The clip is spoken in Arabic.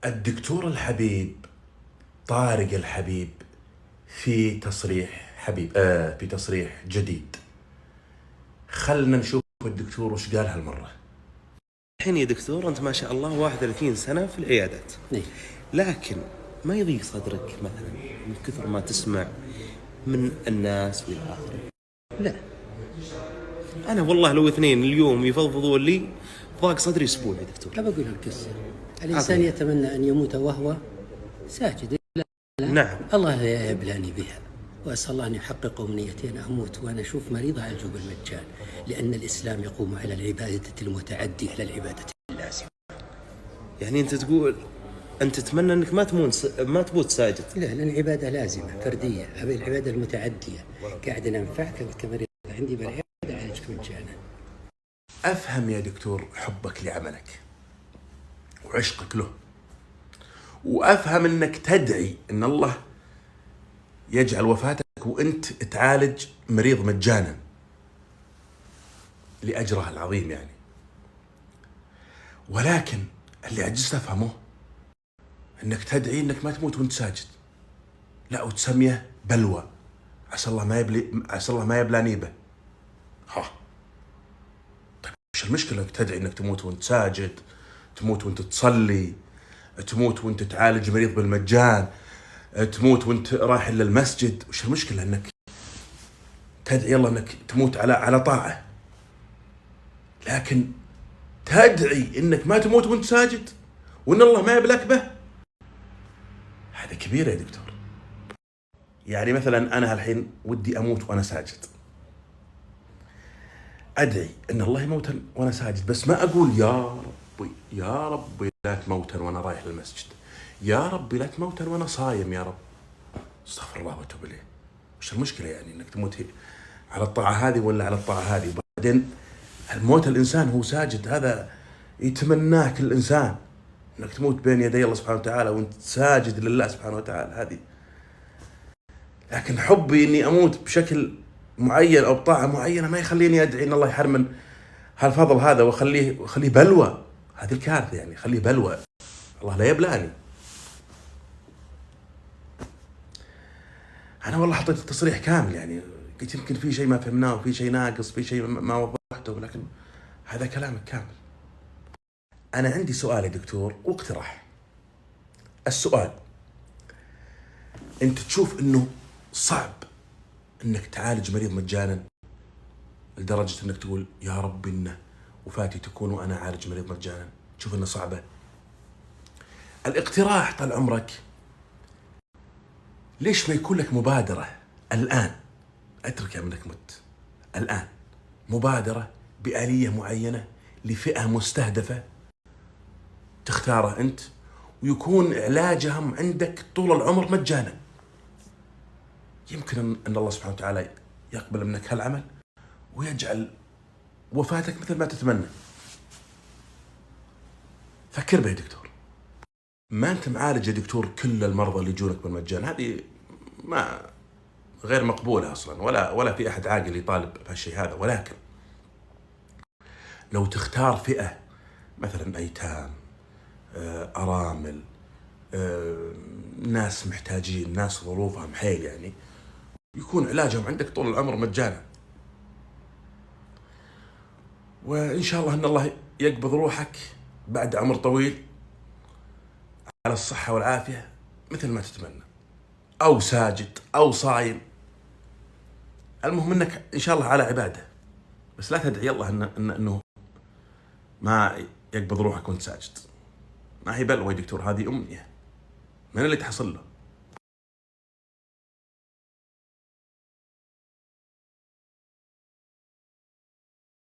الدكتور الحبيب طارق الحبيب في تصريح في تصريح جديد. خلنا نشوف الدكتور وش قال هالمرة. الحين يا دكتور أنت ما شاء الله 31 سنة في العيادات، لكن ما يضيق صدرك مثلا من كثر ما تسمع من الناس والى آخره؟ لا، أنا والله لو اثنين اليوم يفضفضوا لي ضاق صدري أسبوع يا دكتور. لا بقول القصة. الإنسان يتمنى أن يموت وهو ساجد. نعم. الله يبلاني بها، وأسأل الله أن يحقق أمنيتي أن أموت وأنا أشوف مريض أعالجه بالمجان، لأن الإسلام يقوم على العبادة المتعدية إلى العبادة اللازمة. يعني أنت تقول أنت تتمنى أنك ما تموت ساجد؟ لا، لأن العبادة لازمة فردية، أبي العبادة المتعدية. قاعد أنا أنفعك كمريض عندي بالعبادة أعالجك مجانا. أفهم يا دكتور حبك لعملك وعشقك له، وأفهم أنك تدعي أن الله يجعل وفاتك وأنت تعالج مريض مجانا لأجره العظيم يعني. ولكن اللي عجزت أفهمه أنك تدعي أنك ما تموت وأنت ساجد، لا وتسميه بلوى، عسى الله ما يبلاني به. طيب وش المشكلة انك تدعي انك تموت وانت ساجد، تموت وانت تصلي، تموت وانت تعالج مريض بالمجان، تموت وانت رايح للمسجد؟ وش المشكلة انك تدعي الله انك تموت على طاعة؟ لكن تدعي انك ما تموت وانت ساجد وان الله ما يبلاك به، هذا كبير يا دكتور. يعني مثلا انا الحين ودي اموت وانا ساجد، ادعي ان الله يموتن وانا ساجد، بس ما اقول يا ربي لا تموتن وانا رايح للمسجد، يا ربي لا تموتن وانا صايم، يا رب استغفر الله واتوب اليه. وش المشكله يعني انك تموت على الطاعه هذه ولا على الطاعه هذه؟ وبعدين الموت الانسان هو ساجد هذا يتمناه كل انسان، انك تموت بين يدي الله سبحانه وتعالى وانت ساجد لله سبحانه وتعالى هذه. لكن حبي اني اموت بشكل معين او بطاعه معينه ما يخليني ادعي ان الله يحرمن هالفضل هذا وخليه بلوى. هذه الكارثه يعني، خليه بلوى، الله لا يبلاني. انا والله حطيت التصريح كامل، يعني قلت يمكن في شيء ما فهمناه وفي شيء ناقص، في شيء ما وضحته، لكن هذا كلامك كامل. انا عندي سؤال يا دكتور واقتراح. السؤال: انت تشوف انه صعب انك تعالج مريض مجانا لدرجة انك تقول يا رب انه وفاتي تكون وانا اعالج مريض مجانا؟ تشوف انه صعبة؟ الاقتراح طال عمرك، ليش ما يكون لك مبادرة الان، اترك انك مت الان، مبادرة بآلية معينة لفئة مستهدفة تختارها انت، ويكون علاجهم عندك طول العمر مجانا. يمكن ان الله سبحانه وتعالى يقبل منك هالعمل ويجعل وفاتك مثل ما تتمنى. فكر به يا دكتور. ما انت معالج يا دكتور كل المرضى اللي يجونك بالمجان، هذه ما غير مقبولة اصلا، ولا في احد عاقل يطالب بهالشيء هذا. ولكن لو تختار فئة مثلا ايتام، ارامل، ناس محتاجين، ناس ظروفهم حيل يعني، يكون علاجهم عندك طول العمر مجانا، وإن شاء الله أن الله يقبض روحك بعد عمر طويل على الصحة والعافية مثل ما تتمنى، أو ساجد أو صايم، المهم أنك إن شاء الله على عبادة. بس لا تدعي الله أنه ما يقبض روحك وانت ساجد. ما هي بلوى يا دكتور، هذه أمنية من اللي تحصل له.